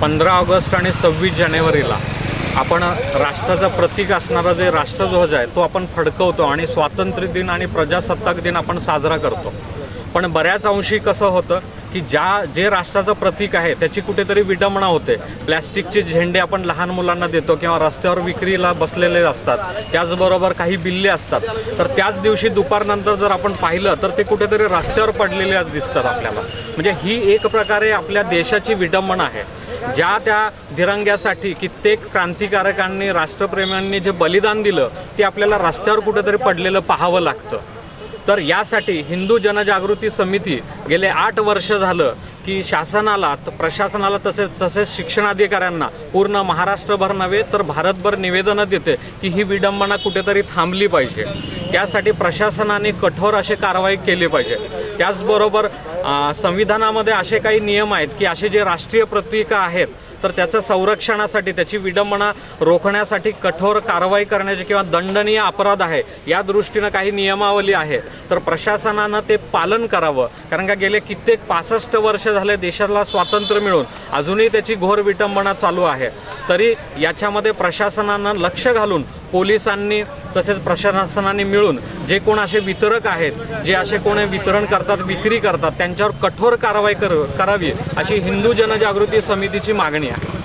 15 August आणि 26 जानेवारीला आपण राष्ट्राचं प्रतीक असणारा जे राष्ट्रध्वज आहे तो आपण फडकवतो आणि स्वातंत्र्य दिन आणि प्रजासत्ताक दिन आपण साजरा करतो। पण बऱ्याच अंशी कसं होतं की जे राष्ट्राचं प्रतीक आहे त्याची कुठेतरी विडंबना होते। प्लॅस्टिकचे झेंडे आपण लहान मुलांना देतो किंवा रस्त्यावर विक्रीला बसलेले असतात, त्याचबरोबर काही बिल्ले असतात, तर त्याच दिवशी दुपारनंतर जर आपण पाहिलं तर ते कुठेतरी रस्त्यावर पडलेले दिसतात आपल्याला। म्हणजे ही एक प्रकारे आपल्या देशाची विडंबना आहे। त्या तिरंग्यासाठी कित्येक क्रांतिकारकांनी, राष्ट्रप्रेमींनी जे बलिदान दिलं ते आपल्याला रस्त्यावर कुठेतरी पडलेलं पाहावं लागतं। तर यासाठी हिंदू जनजागृती समिती गेले 8 वर्ष झालं की शासनाला, प्रशासनाला तसेच शिक्षणाधिकाऱ्यांना पूर्ण महाराष्ट्रभर नव्हे तर भारतभर निवेदनं देते की ही विडंबना कुठेतरी थांबली पाहिजे। त्यासाठी प्रशासनाने कठोर अशी कारवाई केली पाहिजे। त्याचबरोबर संविधानामध्ये असे काही नियम आहेत की असे जे राष्ट्रीय प्रतीक आहेत तर त्याचं संरक्षणासाठी, त्याची विडंबना रोखण्यासाठी कठोर कारवाई करण्याची किंवा दंडनीय अपराध आहे या दृष्टीनं काही नियमावली आहे, तर प्रशासनानं ते पालन करावं। कारण का गेले कित्येक 65 वर्ष झाले देशाला स्वातंत्र्य मिळून अजूनही त्याची घोर विडंबना चालू आहे। तरी याच्यामध्ये प्रशासनानं लक्ष घालून पोलिसांनी तसेच प्रशासनाने मिळून जे कोण असे वितरक आहेत, जे असे कोण वितरण करतात, विक्री करतात, त्यांच्यावर कठोर कारवाई करावी अशी हिंदू जनजागृती समितीची मागणी आहे।